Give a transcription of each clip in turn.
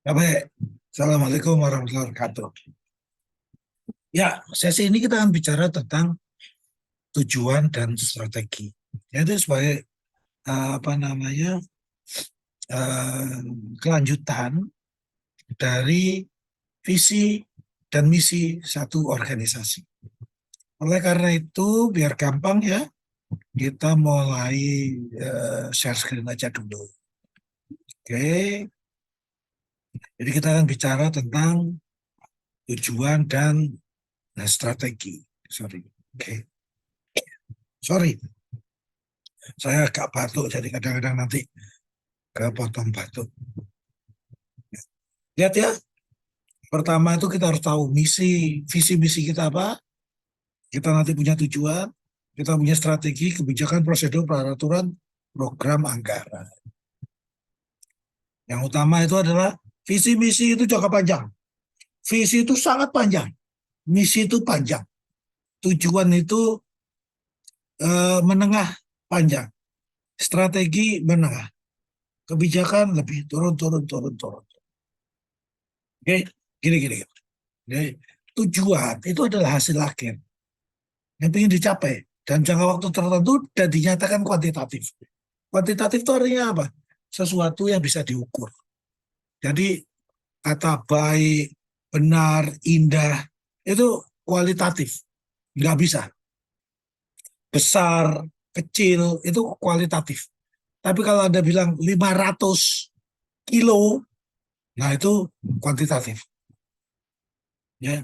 Baik, Assalamualaikum warahmatullahi wabarakatuh. Ya, sesi ini kita akan bicara tentang tujuan dan strategi. Itu sebagai apa namanya eh, kelanjutan dari visi dan misi satu organisasi. Oleh karena itu, biar gampang ya, kita mulai share screen aja dulu. Oke, jadi kita akan bicara tentang tujuan dan strategi. Sorry, oke, sorry. Saya agak batuk, jadi kadang-kadang nanti kepotong batuk. Lihat ya, pertama itu kita harus tahu visi misi kita apa. Kita nanti punya tujuan, kita punya strategi, kebijakan, prosedur, peraturan, program, anggaran. Yang utama itu adalah visi misi itu jangka panjang. Visi itu sangat panjang, misi itu panjang, tujuan itu menengah panjang, strategi menengah, kebijakan lebih turun turun turun turun. Oke, gini gini. Jadi, tujuan itu adalah hasil akhir yang ingin dicapai dalam jangka waktu tertentu dan dinyatakan kuantitatif. Kuantitatif itu artinya apa? Sesuatu yang bisa diukur. Jadi kata baik, benar, indah itu kualitatif, nggak bisa. Besar, kecil itu kualitatif. Tapi kalau Anda bilang 500 kilo, nah itu kuantitatif. Ya,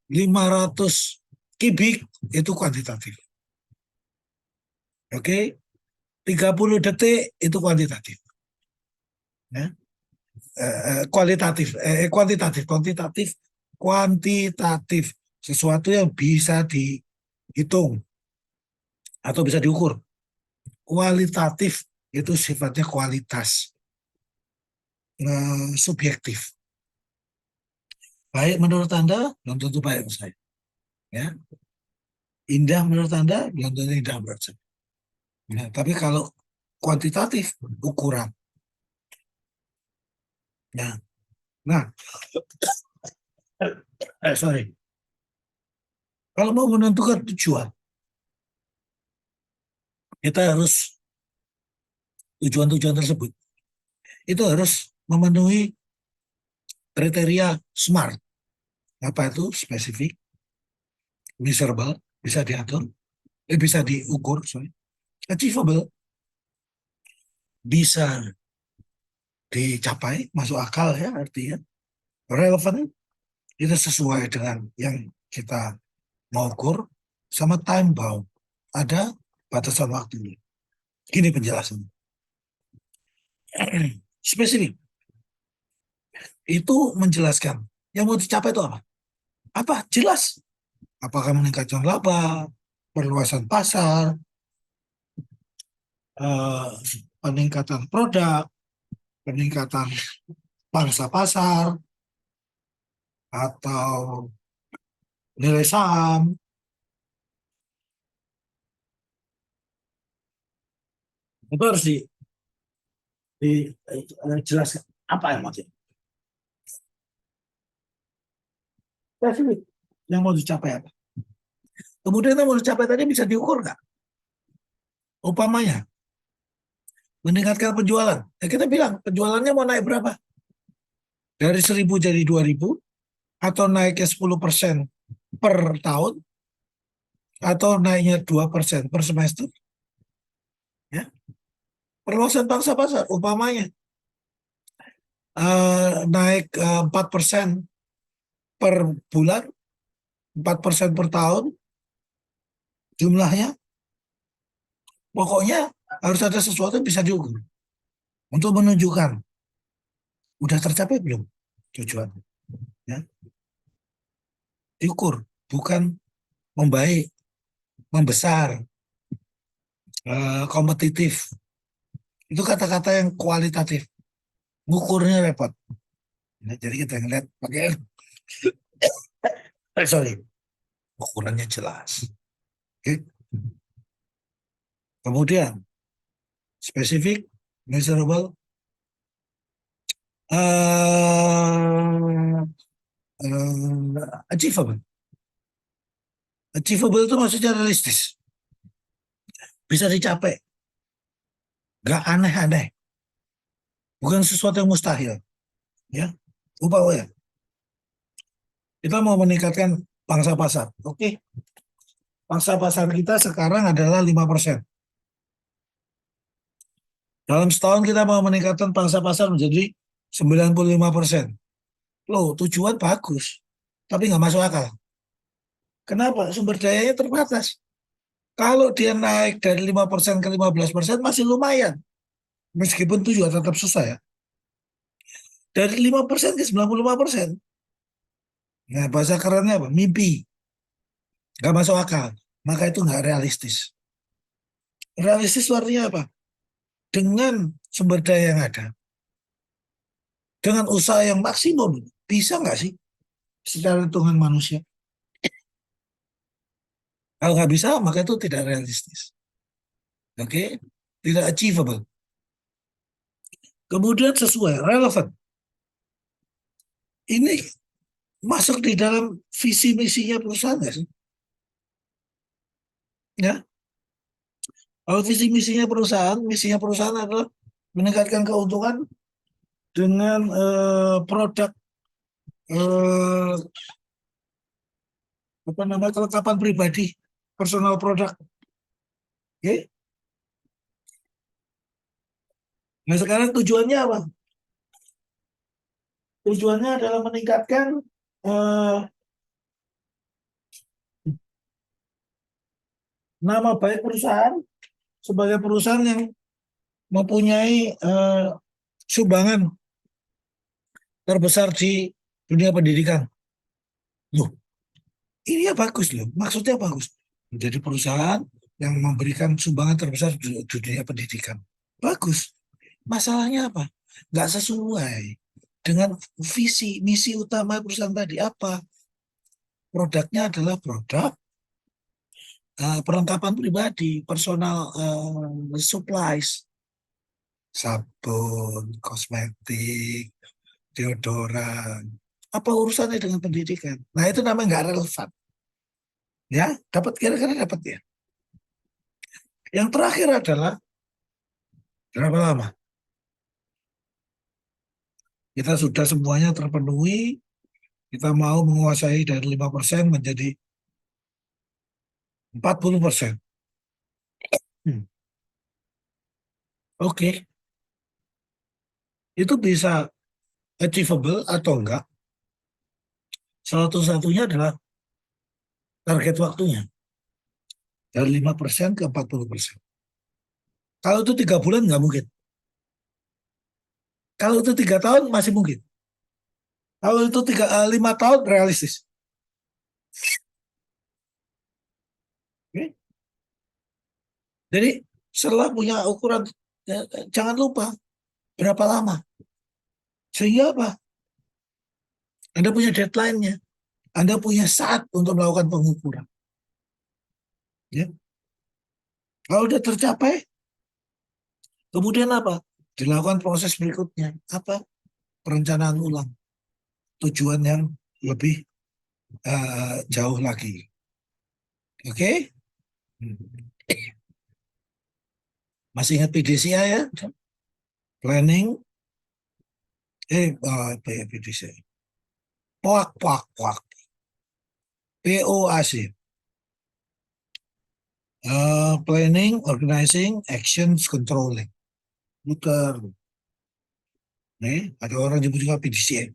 500 kubik itu kuantitatif. Oke, 30 detik itu kuantitatif. Ya. Kuantitatif, sesuatu yang bisa dihitung atau bisa diukur. Kualitatif itu sifatnya kualitas, subjektif. Baik menurut Anda, belum tentu baik menurut saya. Ya. Indah menurut Anda, belum tentu indah menurut saya. Ya, tapi kalau kuantitatif, ukuran. Ya. Nah, sorry. Kalau mau menentukan tujuan, kita harus tujuan-tujuan tersebut itu harus memenuhi kriteria SMART. Apa itu? Spesifik, measurable, bisa diatur, bisa diukur, sorry. Achievable, bisa dicapai, masuk akal ya artinya. Relevan, itu sesuai dengan yang kita mau ukur, sama time bound. Ada batasan waktunya. Gini penjelasannya. Spesifik, itu menjelaskan yang mau dicapai itu apa? Apa? Jelas. Apakah meningkatkan laba, perluasan pasar, eh, peningkatan produk, peningkatan pangsa pasar, atau nilai saham. Itu harus dijelaskan apa yang mau spesifik, yang mau dicapai apa. Kemudian yang mau dicapai tadi bisa diukur nggak? Upamanya meningkatkan penjualan. Ya kita bilang penjualannya mau naik berapa? Dari 1.000 jadi 2.000, atau naiknya 10% per tahun, atau naiknya 2% per semester. Ya. Perluasan pangsa pasar, umpamanya naik 4% per bulan, 4% per tahun, jumlahnya, pokoknya harus ada sesuatu yang bisa diukur untuk menunjukkan udah tercapai belum tujuan. Ya. Diukur, bukan membaik, membesar, kompetitif. Itu kata-kata yang kualitatif. Ngukurnya repot. Nah, jadi kita ngeliat pakai sorry, ukurannya jelas. Oke. Kemudian spesifik, measurable, eh achievable. Achievable itu maksudnya realistis, bisa dicapai, nggak aneh-aneh, bukan sesuatu yang mustahil. Ya, upaya kita mau meningkatkan pangsa pasar. Oke, pangsa pasar kita sekarang adalah 5%. Dalam setahun kita mau meningkatkan pangsa pasar menjadi 95%. Loh, tujuan bagus, tapi nggak masuk akal. Kenapa? Sumber dayanya terbatas. Kalau dia naik dari 5% ke 15% masih lumayan. Meskipun itu juga tetap susah ya. Dari 5% ke 95%. Nah, bahasa kerennya apa? Mimpi. Nggak masuk akal. Maka itu nggak realistis. Realistis itu artinya apa? Dengan sumber daya yang ada, dengan usaha yang maksimum, bisa nggak sih secara hitungan manusia? Kalau nggak bisa, maka itu tidak realistis. Oke? Tidak achievable. Kemudian sesuai, relevan. Ini masuk di dalam visi misinya perusahaan nggak sih? Ya, kalau visi misinya perusahaan adalah meningkatkan keuntungan dengan produk eh, apa namanya kelengkapan pribadi, personal produk. Oke? Nah sekarang tujuannya apa? Tujuannya adalah meningkatkan eh, nama baik perusahaan sebagai perusahaan yang mempunyai sumbangan terbesar di dunia pendidikan. Loh, ini ya bagus loh. Maksudnya bagus. Menjadi perusahaan yang memberikan sumbangan terbesar di dunia pendidikan. Bagus. Masalahnya apa? Nggak sesuai dengan visi, misi utama perusahaan tadi. Apa? Produknya adalah produk perlengkapan pribadi, personal supplies, sabun, kosmetik, deodoran. Apa urusannya dengan pendidikan? Nah itu namanya nggak relevan. Ya, dapat kira-kira dapat ya. Yang terakhir adalah berapa lama? Kita sudah semuanya terpenuhi, kita mau menguasai dari 5% menjadi 40%. Hmm. Oke, itu bisa achievable atau enggak? Satu-satunya adalah target waktunya. Dari 5% ke 40%. Kalau itu 3 bulan nggak mungkin. Kalau itu 3 tahun masih mungkin. Kalau itu 5 tahun realistis. Oke? Jadi setelah punya ukuran, jangan lupa berapa lama. Sehingga apa? Anda punya deadline-nya. Anda punya saat untuk melakukan pengukuran. Ya. Kalau sudah tercapai, kemudian apa? Dilakukan proses berikutnya. Apa? Perencanaan ulang. Tujuan yang lebih jauh lagi. Oke? Hmm. Masih ingat PDCA ya? Planning. Apa ya PDCA? POAK, POAK, POAK. POAC. Planning, Organizing, Actions, Controlling. Muter. Nih, ada orang nyebut juga PDCA.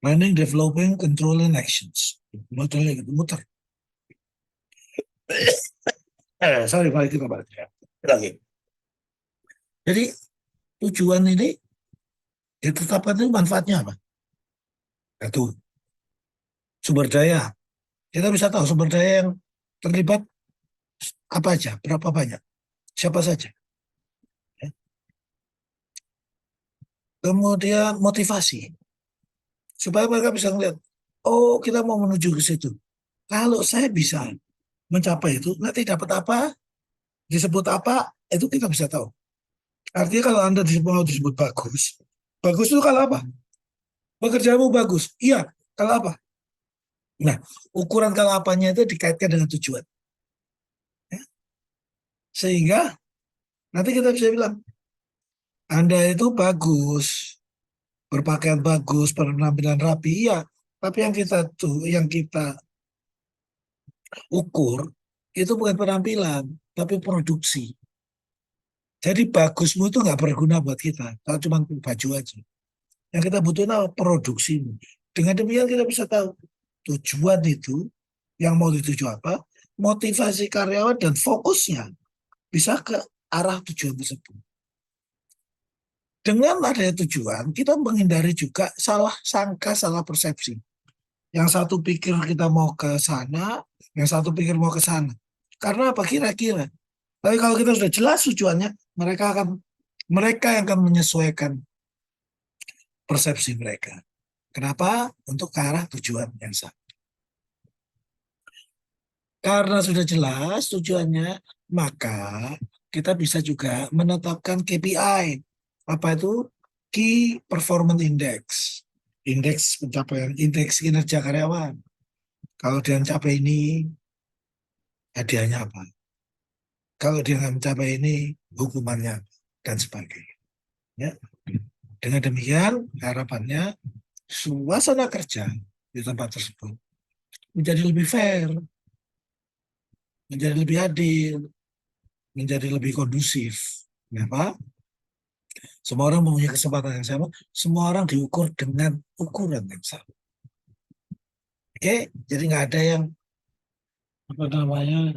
Planning, Developing, Controlling, Actions. Muter muter. Sorry, balik kita balik. Lagi. Jadi tujuan ini ditetapkan itu manfaatnya apa? Satu, sumber daya. Kita bisa tahu sumber daya yang terlibat apa aja, berapa banyak, siapa saja. Ya. Kemudian motivasi, supaya mereka bisa melihat, oh kita mau menuju ke situ. Kalau saya bisa mencapai itu, nanti dapat apa, disebut apa, itu kita bisa tahu. Artinya kalau Anda mau disebut bagus, bagus itu kalau apa? Pekerjaanmu bagus. Iya, kalau apa? Nah, ukuran kalau apanya itu dikaitkan dengan tujuan. Ya. Sehingga nanti kita bisa bilang, Anda itu bagus, berpakaian bagus, penampilan rapi, iya. Tapi yang kita ukur itu bukan penampilan, tapi produksi. Jadi bagusmu itu nggak berguna buat kita, kalau cuma baju aja. Yang kita butuhin apa? Produksimu. Dengan demikian kita bisa tahu tujuan itu, yang mau dituju apa, motivasi karyawan dan fokusnya bisa ke arah tujuan tersebut. Dengan adanya tujuan, kita menghindari juga salah sangka, salah persepsi. Yang satu pikir kita mau ke sana, yang satu pikir mau ke sana. Karena apa kira-kira? Tapi kalau kita sudah jelas tujuannya, mereka yang akan menyesuaikan persepsi mereka. Kenapa? Untuk ke arah tujuan yang sama. Karena sudah jelas tujuannya, maka kita bisa juga menetapkan KPI. Apa itu? Key Performance Index. Indeks pencapaian, indeks kinerja karyawan. Kalau dia mencapai ini, hadiahnya apa? Kalau dia nggak mencapai ini, hukumannya dan sebagainya. Ya. Dengan demikian, harapannya suasana kerja di tempat tersebut menjadi lebih fair, menjadi lebih adil, menjadi lebih kondusif. Kenapa? Semua orang mempunyai kesempatan yang sama, semua orang diukur dengan ukuran yang sama. Oke, jadi nggak ada yang apa namanya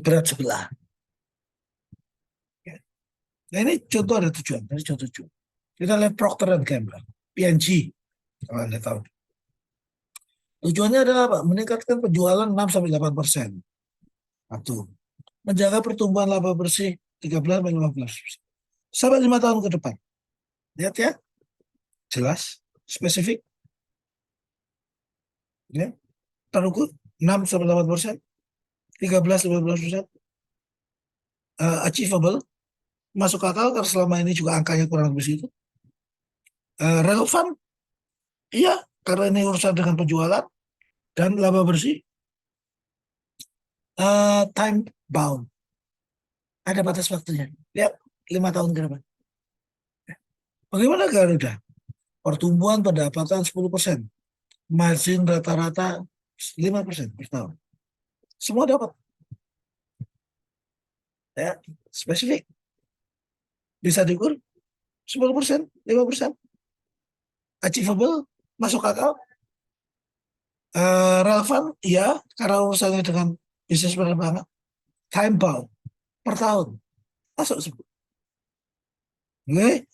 berat sebelah. Nah ini contoh ada tujuan, ini contoh tujuan. Kita lihat Procter and Gamble, P&G, kalau Anda tahu. Tujuannya adalah apa? Meningkatkan penjualan 6-8%. Satu, menjaga pertumbuhan laba bersih 13-15%. Sampai 5 tahun ke depan. Lihat ya, jelas, spesifik, ya, terukur 6-8%, 13-15%, achievable, masuk akal karena selama ini juga angkanya kurang lebih situ. Relevan, iya, karena ini urusan dengan penjualan dan laba bersih. Time bound, ada batas waktunya. Lihat, 5 tahun ke depan. Bagaimana Garuda? Pertumbuhan pendapatan 10%, margin rata-rata 5% per tahun. Semua dapat. Ya, spesifik. Bisa diukur 10%, 5%. Achievable, masuk akal. Relevan, iya, karena urusannya dengan bisnis penerbangan. Time bound, per tahun. Masuk sebut. Oke.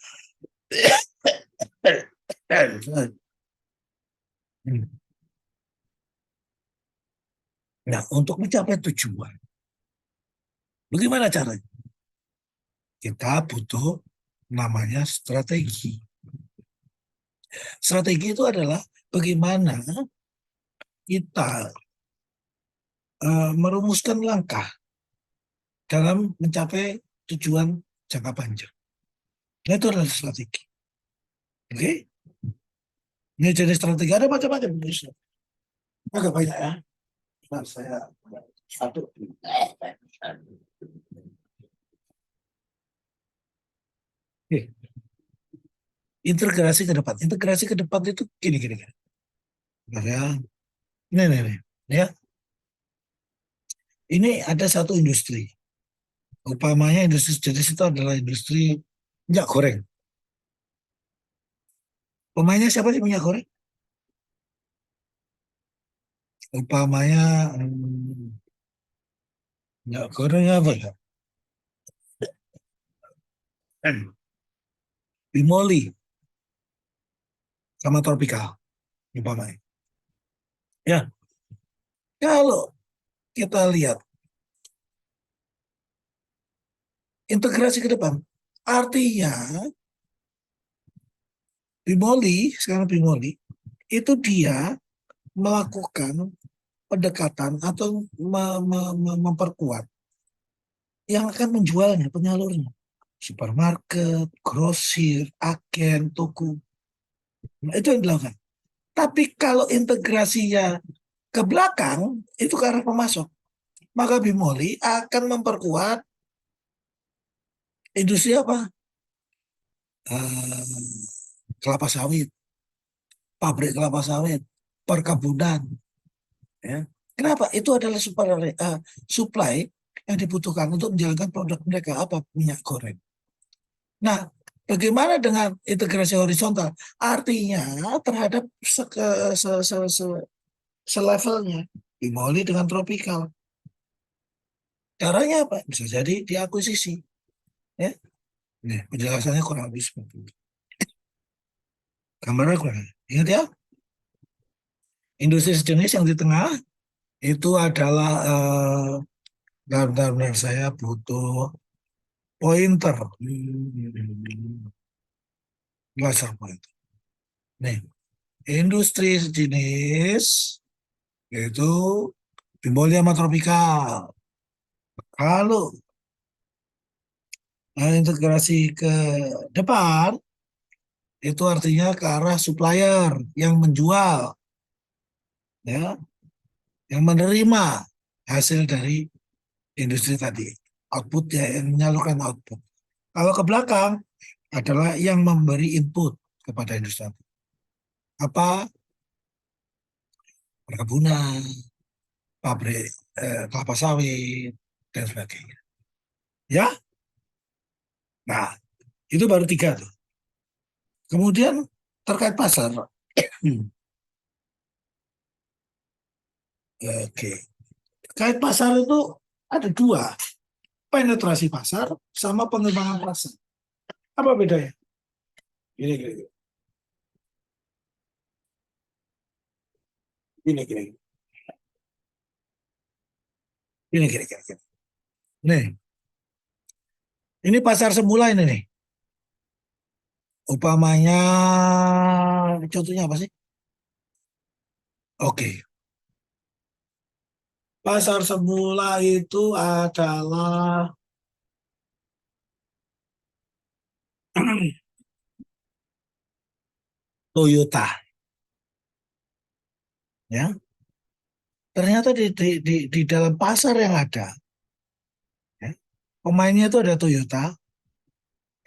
Nah, untuk mencapai tujuan, bagaimana caranya? Kita butuh namanya strategi. Strategi itu adalah bagaimana kita merumuskan langkah dalam mencapai tujuan jangka panjang. Nah, itu adalah strategi. Oke? Ini jenis strategi ada macam-macam. Agak banyak ya. Nah, saya satu. Oke. Integrasi ke depan. Integrasi ke depan itu gini. Nah, ya. Nih. Ya. Ini ada satu industri. Upamanya industri jenis itu adalah industri minyak goreng. Pemainnya siapa sih minyak goreng? Upamanya minyak goreng apa ya? Bimoli sama Tropika. Umpamanya. Ya, kalau kita lihat integrasi ke depan, artinya Bimoli, itu dia melakukan pendekatan atau memperkuat yang akan menjualnya, penyalurnya. supermarket, grosir, agen, toko. Nah, itu yang dilakukan. Tapi kalau integrasinya ke belakang, itu ke arah pemasok. Maka Bimoli akan memperkuat industri apa? Eh, kelapa sawit, pabrik kelapa sawit, perkebunan. Ya. Kenapa? Itu adalah supply yang dibutuhkan untuk menjalankan produk mereka apa? Minyak goreng. Nah, bagaimana dengan integrasi horizontal? Artinya terhadap selevelnya Bimoli dengan tropikal. Caranya apa? Bisa jadi diakuisisi. Ya. Nih, penjelasannya kurang lebih seperti itu. Gambarnya kurang. Ingat ya, industri sejenis yang di tengah itu adalah benar-benar saya butuh pointer. Laser pointer. Nih, industri sejenis itu Bimoli sama tropikal. Kalau integrasi ke depan itu artinya ke arah supplier yang menjual, ya, yang menerima hasil dari industri tadi, output ya, yang menyalurkan output. Kalau ke belakang adalah yang memberi input kepada industri. Apa? Perkebunan, pabrik kelapa sawit, dan sebagainya. Ya, nah itu baru tiga tuh. Kemudian terkait pasar, oke, terkait pasar itu ada dua, penetrasi pasar sama pengembangan pasar. Apa bedanya? Gini, gini, gini, gini. Nih, ini pasar semula ini nih. Upamanya, contohnya apa sih? Oke, pasar semula itu adalah Toyota, ya. Ternyata di dalam pasar yang ada, ya, pemainnya itu ada Toyota,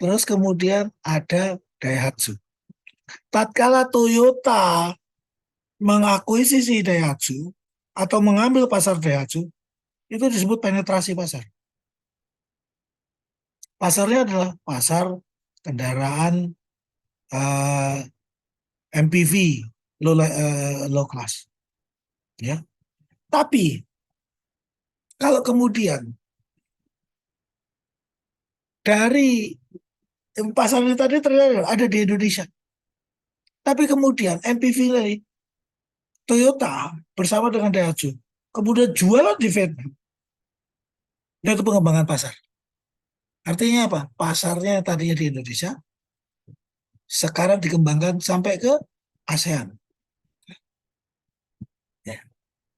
terus kemudian ada Daihatsu. Tatkala Toyota mengakuisisi Daihatsu atau mengambil pasar Daihatsu, itu disebut penetrasi pasar. Pasarnya adalah pasar kendaraan eh, MPV, low class, ya. Tapi kalau kemudian dari pasar ini tadi ternyata ada di Indonesia, tapi kemudian MPV ini Toyota bersama dengan Daihatsu kemudian jualan di Vietnam, dan itu pengembangan pasar. Artinya apa? Pasarnya yang tadinya di Indonesia sekarang dikembangkan sampai ke ASEAN. Ya.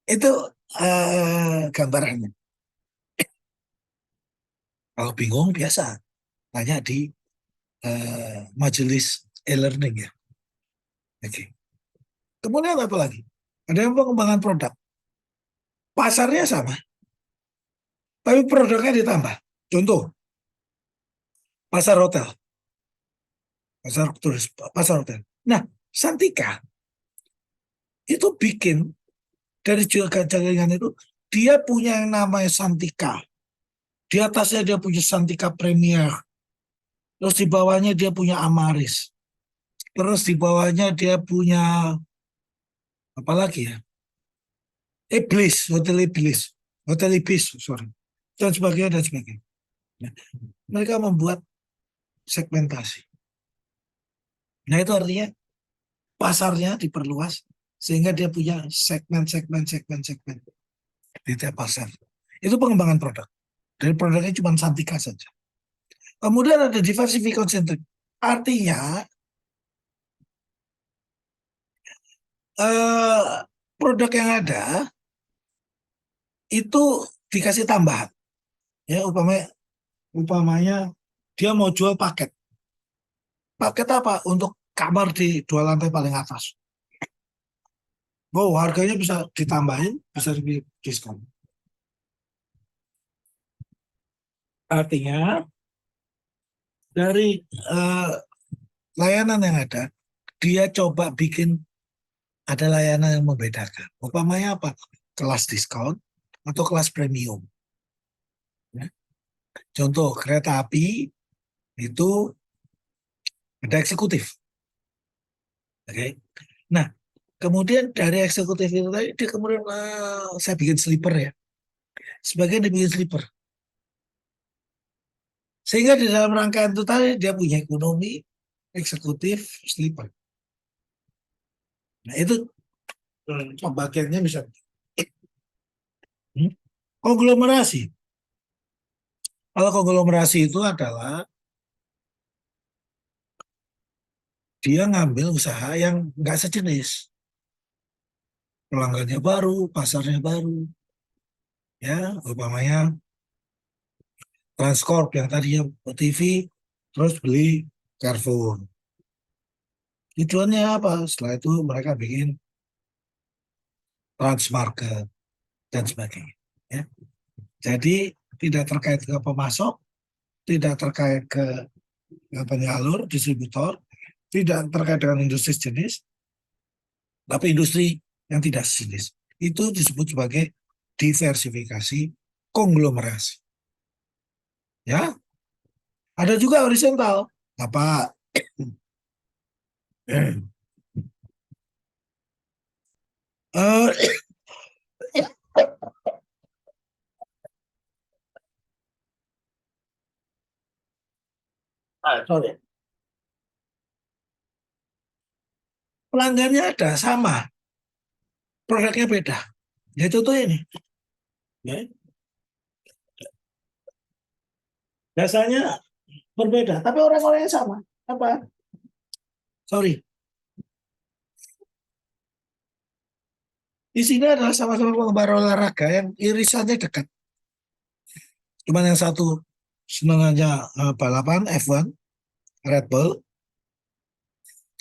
Itu gambarannya. Kalau bingung biasa tanya di majelis e-learning ya. Oke. Kemudian apa lagi? Ada yang pengembangan produk. Pasarnya sama, tapi produknya ditambah. Contoh, pasar hotel, pasar turis, pasar hotel. Nah, Santika itu bikin dari jaringan itu, dia punya yang namanya Santika. Di atasnya dia punya Santika Premier. Terus di bawahnya dia punya Amaris. Terus di bawahnya dia punya apa lagi ya? Hotel Ibis, sorry. Dan sebagainya, dan sebagainya. Nah, mereka membuat segmentasi. Nah, itu artinya pasarnya diperluas sehingga dia punya segmen di tiap pasar. Itu pengembangan produk. Dari produknya cuma Santika saja. Kemudian ada diversifikasi konsentrik. Artinya eh, produk yang ada itu dikasih tambahan. Ya, umpamanya Dia mau jual paket. Paket apa? Untuk kamar di 2 lantai paling atas. Wow, harganya bisa ditambahin, bisa lebih diskon. Artinya dari eh, layanan yang ada, dia coba bikin ada layanan yang membedakan. Umpamanya apa? Kelas diskon atau kelas premium. Ya. Contoh kereta api itu ada eksekutif. Oke. Nah, kemudian dari eksekutif itu tadi dia kemudian saya bikin sleeper ya. Sebagian dibikin sleeper. Sehingga di dalam rangkaian itu tadi dia punya ekonomi, eksekutif, sleeper. Nah itu pembagiannya bisa hmm? Konglomerasi. Kalau konglomerasi itu adalah dia ngambil usaha yang nggak sejenis. Pelanggannya baru, pasarnya baru. Ya, umpamanya Transcorp yang tadinya TV, terus beli Carrefour. Tujuannya apa? Setelah itu mereka bikin Transmarket dan sebagainya. Ya. Jadi tidak terkait ke pemasok, tidak terkait ke penyalur, distributor, tidak terkait dengan industri jenis, tapi industri yang tidak sejenis. Itu disebut sebagai diversifikasi konglomerasi. Ya, ada juga horizontal. Apa? Sorry. Pelanggannya ada, sama. Produknya beda. Ya contoh ini. Ya. Biasanya berbeda, tapi orang-orangnya sama. Apa? Sorry. Di sini adalah sama-sama penggemar olahraga yang irisannya dekat. Cuman yang satu senangannya balapan F1, Red Bull,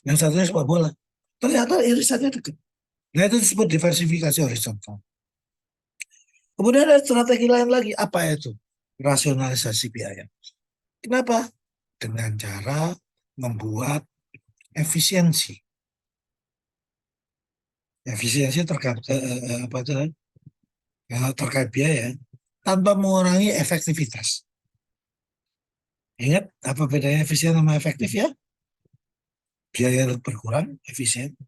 yang satunya sepak bola. Ternyata irisannya dekat. Nah itu disebut diversifikasi horizontal. Kemudian ada strategi lain lagi. Apa itu? Rasionalisasi biaya. Kenapa? Dengan cara membuat efisiensi. Efisiensi terkait apa itu? Terkait biaya tanpa mengurangi efektivitas. Ingat apa bedanya efisien sama efektif ya? Biaya berkurang, efisien.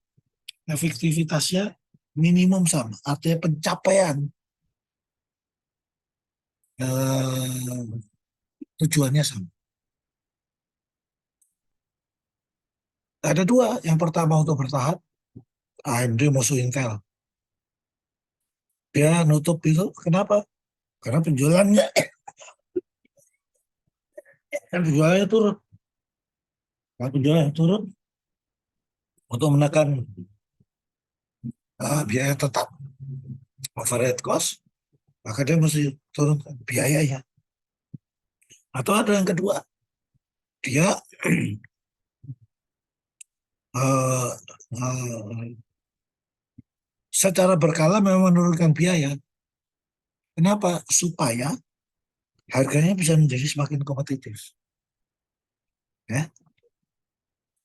Efektivitasnya minimum sama. Artinya pencapaian eh, tujuannya sama. Ada dua. Yang pertama untuk bertahan, AMD musuh Intel. Dia nutup itu, kenapa? Karena penjualannya, kan penjualannya turun. Kalau penjualannya turun, untuk menekan biaya tetap, overhead cost, maka dia mesti turun biayanya. Atau ada yang kedua, dia uh, uh, secara berkala memang menurunkan biaya. Kenapa? Supaya harganya bisa menjadi semakin kompetitif. Ya,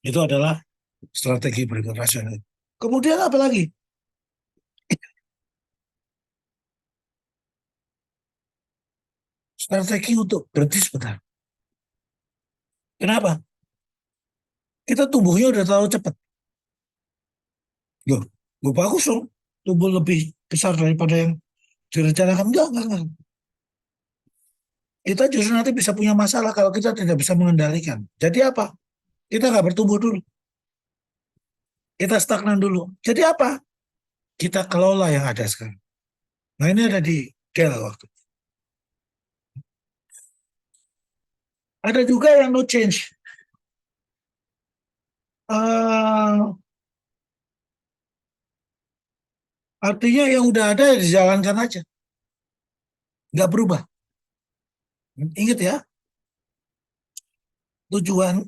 itu adalah strategi berikut rasional. Kemudian apa lagi? Strategi untuk berhenti sebentar. Kenapa? Kita tumbuhnya udah terlalu cepat. Loh, loh bagus dong. Tumbuh lebih besar daripada yang direncanakan. Enggak. Kita justru nanti bisa punya masalah kalau kita tidak bisa mengendalikan. Jadi apa? Kita nggak bertumbuh dulu. Kita stagnan dulu. Jadi apa? Kita kelola yang ada sekarang. Nah ini ada di Dell waktu. Ada juga yang no change. Uh, Artinya yang udah ada ya dijalankan aja. Nggak berubah. Ingat ya, Tujuan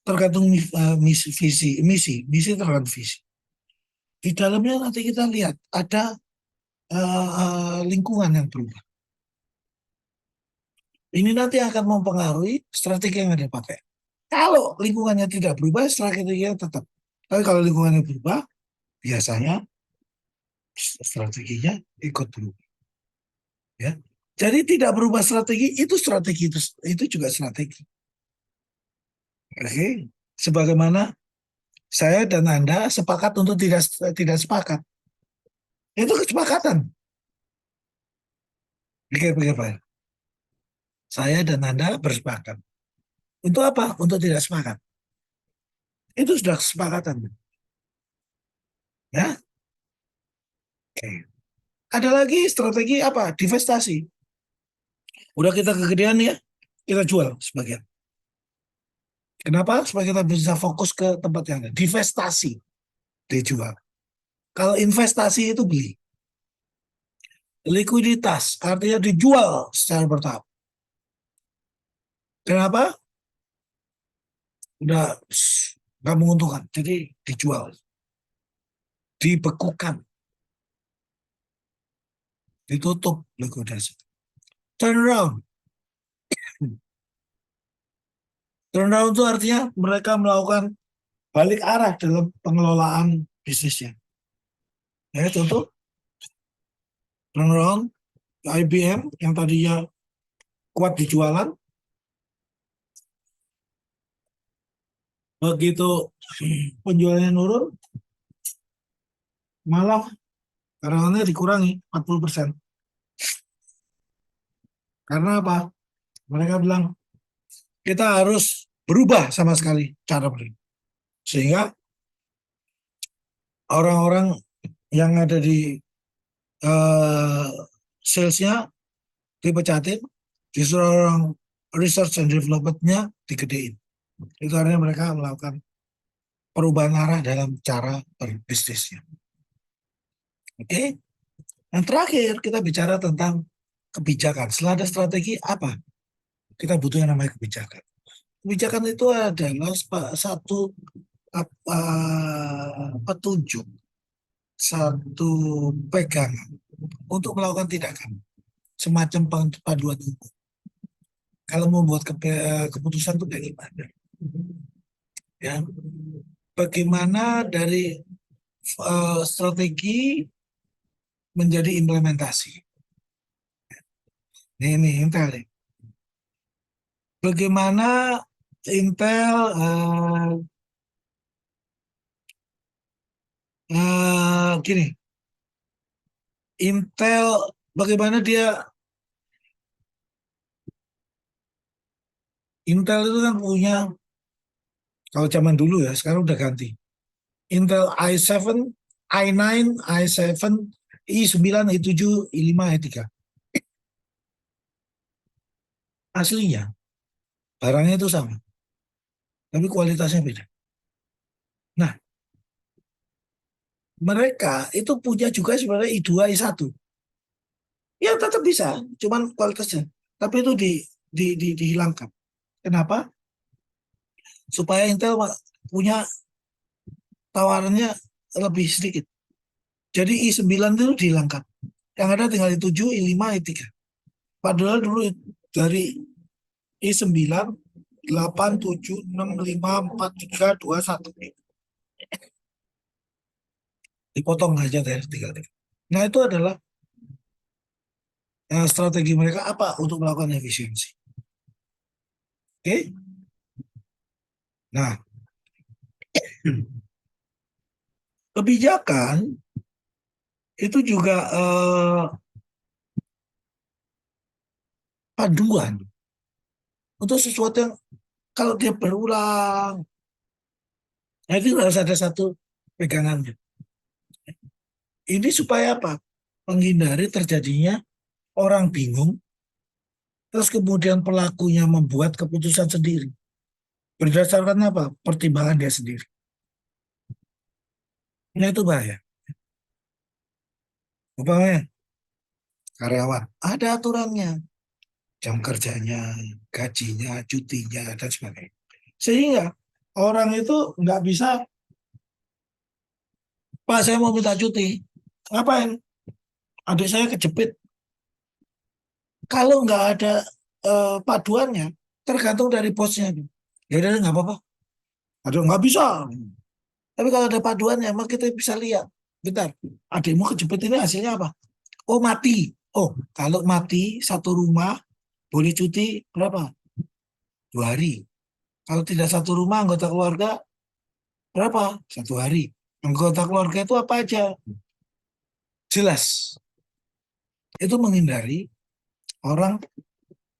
tergantung misi tergantung visi. Di dalamnya nanti kita lihat ada lingkungan yang berubah. Ini nanti akan mempengaruhi strategi yang Anda pakai. Kalau lingkungannya tidak berubah, strateginya tetap. Tapi kalau lingkungannya berubah, biasanya strateginya ikut berubah. Ya. Jadi tidak berubah strategi, itu juga strategi. Oke. Sebagaimana saya dan Anda sepakat untuk tidak tidak sepakat. Itu kesepakatan. Pikir-pikir Pak. Saya dan Anda bersepakat. Untuk apa? Untuk tidak sepakat. Itu sudah kesepakatan. Ya. Oke. Ada lagi strategi apa? Divestasi. Udah kita kegedean ya, kita jual sebagian. Kenapa? Supaya kita bisa fokus ke tempat yang ada. Divestasi, dijual. Kalau investasi itu beli. Likuiditas, artinya dijual secara bertahap. Kenapa? Udah nggak menguntungkan, jadi dijual. Dibekukan, ditutup likuidasi. Turnaround. Turnaround itu artinya mereka melakukan balik arah dalam pengelolaan bisnisnya. Ya, contoh turnaround IBM yang tadinya kuat di jualan, begitu penjualannya nurun, malah karyawannya dikurangi 40%. Karena apa? Mereka bilang, kita harus berubah sama sekali cara beli. Sehingga orang-orang yang ada di uh, salesnya dipecatin, disuruh orang research and development-nya digedein. Itu artinya mereka melakukan perubahan arah dalam cara berbisnisnya. Oke? Yang terakhir kita bicara tentang kebijakan. Setelah ada strategi apa? Kita butuh yang namanya kebijakan. Kebijakan itu adalah satu petunjuk, satu pegangan untuk melakukan tindakan, semacam panduan hukum. Kalau membuat keputusan itu kayak gimana? Ya, bagaimana dari strategi menjadi implementasi. Ini Intel nih. Bagaimana Intel gini, Intel bagaimana dia Intel itu kan punya, kalau zaman dulu ya, sekarang udah ganti. Intel i7, i9, i7, i9, i7, i5, i3. Aslinya barangnya itu sama, tapi kualitasnya beda. Nah, mereka itu punya juga sebenarnya i2, i1. Ya tetap bisa, cuman kualitasnya. Tapi itu dihilangkan. Kenapa? Supaya Intel punya tawarannya lebih sedikit. Jadi i9 itu dihilangkan. Yang ada tinggal i7, i5, i3. Padahal dulu dari i9, 8, 7, 6, 5, 4, 3, 2, 1. Dipotong aja deh, tinggal. Nah itu adalah strategi mereka apa untuk melakukan efisiensi. Oke? Nah, kebijakan itu juga panduan untuk sesuatu yang kalau dia berulang, nah itu harus ada satu pegangannya. Ini supaya apa? Menghindari terjadinya orang bingung, terus kemudian pelakunya membuat keputusan sendiri. Berdasarkan apa? Pertimbangan dia sendiri. Nah itu bahaya. Umpamanya karyawan, ada aturannya. jam kerjanya, gajinya, cutinya, dan sebagainya. Sehingga orang itu nggak bisa, Pak saya mau minta cuti. Ngapain? Adik saya kejepit. Kalau nggak ada paduannya, tergantung dari bosnya. Ya udah nggak apa-apa. Aduh nggak bisa. Tapi kalau ada paduannya, maka kita bisa lihat. Bentar, adikmu kejepit ini hasilnya apa? Oh mati. Oh kalau mati satu rumah boleh cuti berapa? 2 hari. Kalau tidak satu rumah anggota keluarga berapa? 1 hari. Anggota keluarga itu apa aja? Jelas. Itu menghindari orang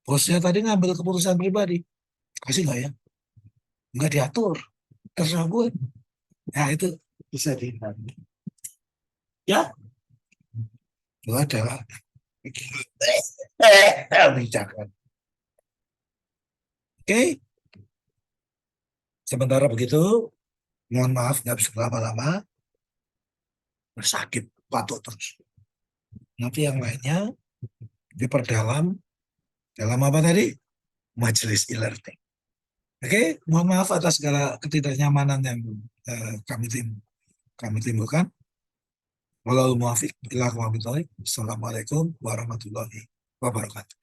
bosnya tadi ngambil keputusan pribadi. Kasih nggak ya? Nggak diatur. Terserah gue. Nah itu bisa dihindari. Ya, itu adalah kebijakan. Oke, sementara begitu, mohon maaf nggak bisa lama-lama, sakit batuk terus. Nanti yang lainnya diperdalam dalam apa tadi? Majelis e-learning. Oke, mohon maaf atas segala ketidaknyamanan yang kami timbulkan. Walau muafiq ila aqwamit thoriq. Assalamualaikum warahmatullahi wabarakatuh.